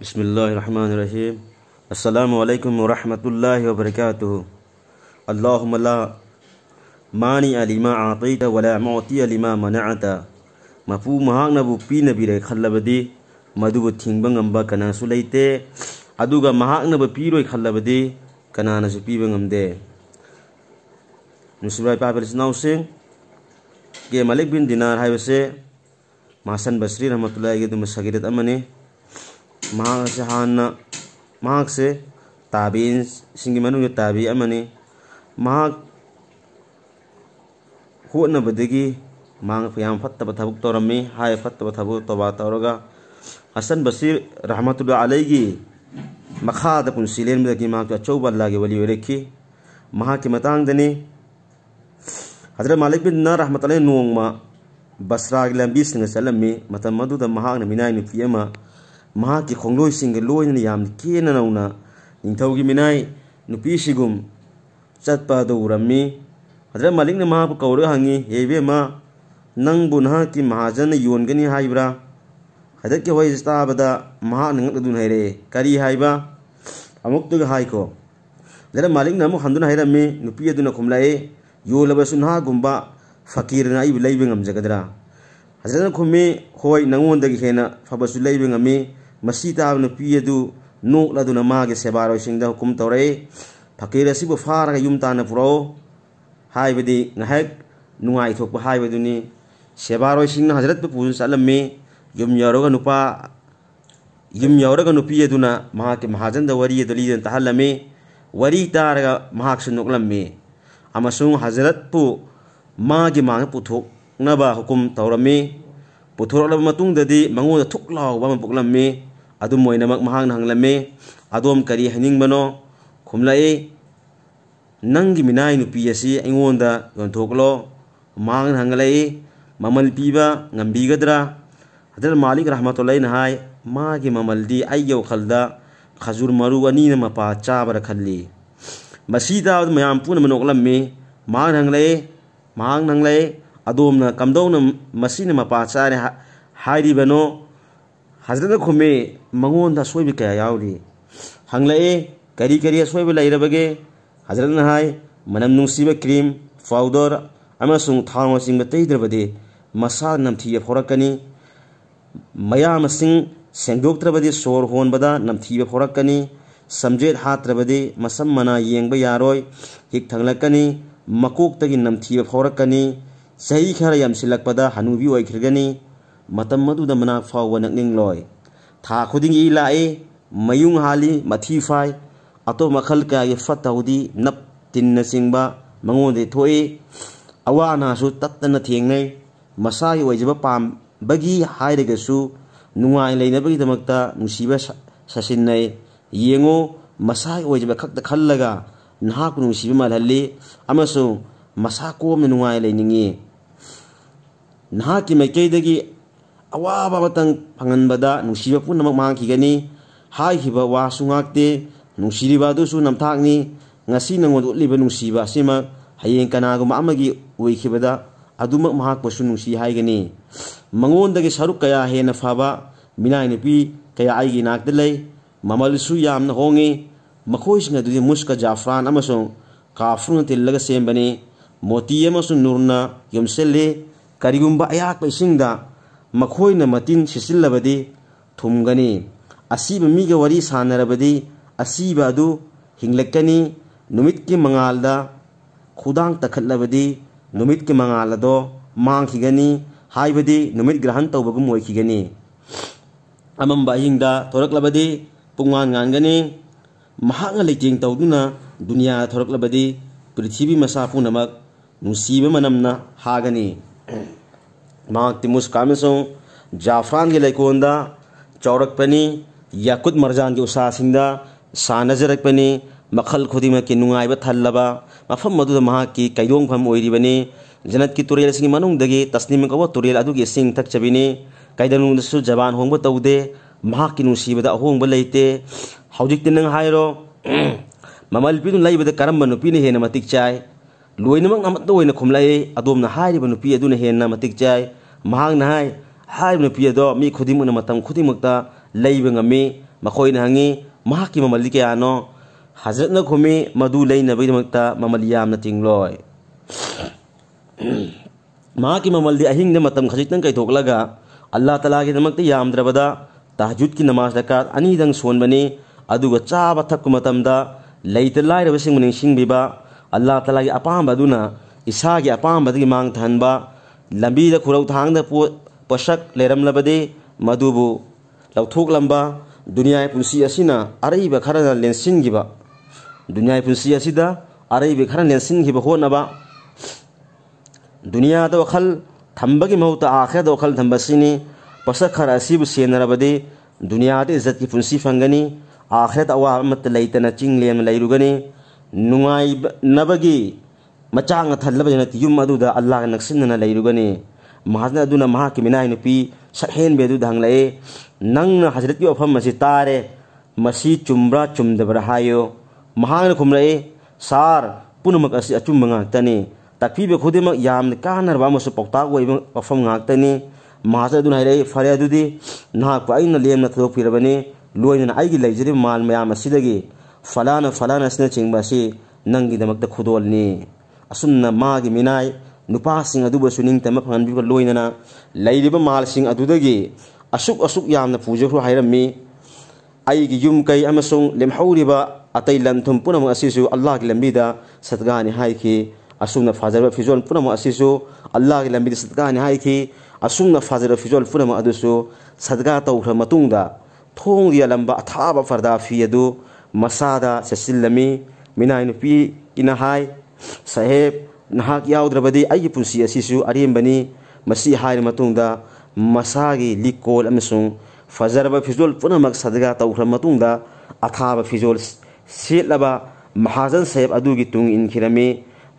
बिस्मिल्लाहिर्रहमानिर्रहीम। अस्सलामुअलैकुम वरहमतुल्लाहि वबरकातुहु। अल्लाहुम्मा ला मानी लिमा आतैता वला मुअतिया लिमा मनअता। मफू महाकनबु पीनबिरे खल्लबदि मदुबु थिंगबा ngamba कनासु लैते, अदुगा महाकनबु पीरोय खल्लबदि कनानासु पीबा ngमदे। नुसिबाय पाबलिसनाउसिंग के मलिक बिन दिनार हाइबसे महसन बसरी रहमतुल्लाहि के दुम सगिरत अमने महाक से हाना महाक से ताबीन सिंगी मनु ताबी अमने महाक होनबदगी मांग याम फत्तब थबुक तोरमी हाय फत्तब थबुक तोबा तौरगा हसन बसीर रहमतुल्लाहि अलैहि मखाद पुनसिलेन बदगी मांग अचौबा लागे वली रेखी महाक के मतांगदनी हजरत मालिक बिन दिनार रहमतुल्लाहि नोंगमा बसरा की लंबी सिंग चलमी मतम मदुदा महाक मिनाय नुपी अमा महाक की खोंगलोय सिंग लोयना याम केना नौना निंथौ की मिनाय नुपी सिगुम चटपा दौरमी। हजरत मालिक ने महाक कौर हंगी हेबेमा नंगबु नहा की महाजन योनगनी हाइब्रा। हजरत के वही ताबदा महाक नंगदुन हैरे करी हाइबा अमुक्तुग हाइको। हजरत मालिक ने अमुक हंदुन हैरमी नुपी अदुना खुमलाए योलबसु नहागुंबा फकीर ना इब लैबे ngमजगदरा। हजरत खुमी होय नंगोंदगी हेना फबसु लैबे ngमी मसी ताब नुपी अदु नोकलदुना मागे सेबारोइसिंगदा हुकुम तौरे फकीर असिबु फारगा युम ताना पुरो हाइबदी नहक नुंगाई थोकबा हाइबदुनी सेबारोइसिंगना हजरत पे पुजन सलम्मी युम यौरगा नुपी अदुना महाके महाजनदा वरी अदली तहलमी वरी तारगा महाकसु नोकलम्मी अमसुंग हजरत पु मागी मांग पुथोकनबा हुकुम तौरमी। पुथोरलब मतुंगददी मंगोदा थुकलाउबा पुकलम्मी अदुम मोइनमक महांग हंगलम्मी अदोम करी हनिंगबनो खुमलाए नंगी मिनाय नुपी असि अइंगोंदा योंथोकलो मांग हंगलाए ममल पीबा ngambigedra। हजरत मालिक रहमतुल्लाहि नहाय मागी ममलदी अय्यो खलदा खजूर मरु अनि न मपा चाबर खल्ली मसीदा मयाम पुन मनोकलम्मी मांग हंगलाए अदोमना कमदौना मसीना मपा चारे हाइरिबनो। हजरत खुमे मंगोंदा सोइबे कया याउरी हंगलाए करी करी सोइबे लैरबगे। हजरत नहाय मनम नुंसीबा क्रीम पाउडर अमसुंग थांग सिंग तैद्रबदे मसा नमथी फोरकनी मयाम सिंग सेंगदोक्त्रबदे सोर होनबदा नमथी फोरकनी समजेत हात्रबदे मसम मना येंगबा यारोय हिक थंगलकनी मकोक्तगी नमथी फोरकनी सही खरा यमसिलकपदा हनुबी ओइखरगनी मतम मदुदा मना फाव नकनिंगलोय था खुदिंग ई लाए मयुंग हाली मथी फाय अतो मखल का ये फतौदी नप तिन्न सिंगबा मंगोदे थोए अवानासु तत्तन थेंगनै मसाई ओइजबा पाम बगी हाइरगसु नुंगाई लेनबगी दमकता नुसीबा ससिननै येंगो मसाई ओइजबा खक्त खल्लगा नहाक नुसीबा मालहल्ली अमसु मसा कोम नुंगाई लेनिंगी नहाकी मैकेदगी अवाबा मतंग फंगनबदा नुसीबा पुनमक मांखिगनी हाइखिबा वासुंगाक्ते नुसीरिबा दुसु नमथाकनी ngasi nangod utliba nungsiba sima hayeng kanaguma amagi oikhibada adumak mahak pasu nungsi haigani mangondagi saruk kaya hena faba minai nupi kaya aigi nakte lei mamalsu yamna hongi makhoisinga dudi muska jafran amasong kafrun tillaga sembani moti amasong nurna yomselle karigumba ayak paisingda makhoina matin sisillabadi thumgani asiba miga wari sanarabadi asiba adu hinglekani नुमित की मंगालदा खुदांग तखलबदी नुमित की मंगालदो मांखिगनी हाइबदी नुमित ग्रहण तौबगुम ओइखिगनी अमम बाहिंगदा थोरकलबदी पुंगान गानगनी महांग लेटिंग तौदुना दुनिया थोरकलबदी पृथ्वी मसा पुनमक नुसीबे मनमना हागनी मांग तिमुस कामसो जाफरान के लेकोंदा चौरकपनी याकुत मरजान के उसासिंदा सानजरकपनी मखल खुदिम के नुंगाइबा थल्लबा मफम मदुदा महा की कैदोंग फम ओइरिबनी जनत की तुरेल सिंग मनुंगदगी तस्नीम कव तुरेल अदुगी सिंग थकचबिनी कैदनुंदसु जबान होंगबा तौदे महा की नुसीबदा अहोंगबा लेते हौजिकते नंग हाइरो ममल पिदु लैबदा करम नुपीने हेना मतिक चाय लोइनमक नमत ओइना खुमलाए अदोमना हाइरिबा नुपी अदुना हेना मतिक चाय महांग नहाय हाइब नुपी अदो मी खुदिमुना मतम खुदिमकता लैबा ngami मखोइना हंगी महाकी ममल्दी कयानो हजरतना खुमी मधु लेनबगीदमक्ता ममल यामना तिंगलोय महाकी ममल्दी अहिंग मतम खजितन कैथोकलगा अल्लाह तआलागीदमक्ता यामद्रबदा तहज्जुद की नमाज रकात अनीदंग सोनबनी अदुगा चाबा थक्कु मतमदा लैत लाइरबसिंग निंसिंगबिबा अल्लाह तआलागी अपामबदुना इसागी अपामबदगी मांग थनबा लंबीदा खुरौ थांगदा पोषक लेरमलबदे मधुबु लौथोकलंबा दुनिया पुंसी असिना अरैबा खरना लेंसिनगिबा दुनिया पुंसी असिदा अरैबा खरना लेंसिनगिबा होनबा दुनिया दा वखल थंबगी महूता आखिरत वखल थंबसिनी पोषक खर असिबु सेनरबदे दुनिया दा इज्जत की पुंसी फंगनी आखिरत अवाब मत लैतना चिंगलेम लैरुगनी नुंगाई नबगी मचांग थल्लबजना युम अदुदा अल्लाह नक्सिनना लैरुगनी महाजना अदुना महाकी मिनाय नुपी सहेन बेदु धांगलाए नंगना हजरत की वफम मसी तारे मसी चुम्ब्रा चुमदबरा हायो महान खुमलाए सार पुनमक असि अचुम ngaktani takpibe khudimak yamna kanarba amusu poktak oiba wafam ngaktani महाजा अदुना हाइरे फरे अदुदी नाक पाइना लेमना थोपिरबनी लोइना आइगी लैजरि माल मयाम असिदगी फलाना असना चिंगबासी नंगीदमक्ता खुदोलनी असुमना मागी मिनाय नुपासिंग अदुबसु निंगतम फंगनबिबा लोइना लैरिबा मालसिंग अदुदगी असुक यामना पूजख्रो हाइरमी आइगी युम कै अमसुंग लेमहौरिबा अतै लंथुम पुनम असिसु अल्लाह की लंबीदा सदगानी हाइखी असुमना फाजरबा फिजोल पुनम असिसु अल्लाह की लंबीदा सदगानी हाइखी असुमना फाजर फिजोल पुनम अदुसु सदगा तौख्र मतुंगदा थोंग दियालंबा अथाबा फरदा फी अदु मसादा ससिल्लमी मिनाय नुपी इना हाय साहेब नहाक याउद्रबदी आई पुंसी असिसु अरेमबनी मसी हाय मतुंगदा मसागी लिकोल अमसुंग फजरबा फिजोल पुनमक सदगा तौख्र मतुंगदा अथाबा फिजोल सेटलबा महाजन साहेब अदुगी तुंग इनखिरमे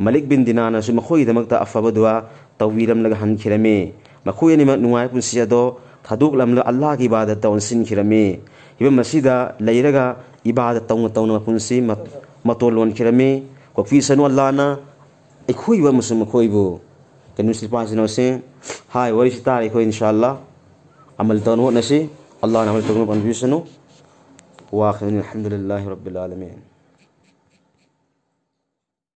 मलिक बिन दिनानसु मखोइदमक्ता अफबा दुआ तौवीरमलगा हनखिरमे मखोयनिमक नुंगाय पुंसी अदो थादोकलमला अल्लाह की इबादत तौनसिनखिरमे हिबा मसीदा लैरगा इबादत तौना पुंसी मतोलोन खिरमे कोफीसनु अल्लाहना इखोइबा मुसुम खोइबो कनुसि पासिनो से हाय वरिस तारे को इंशाअल्लाह अमल तौनो नसी अल्लाह ने अमल तौनो कन्फ्यूसनु वाखिरन अल्हम्दुलिल्लाहि रब्बिल आलमीन।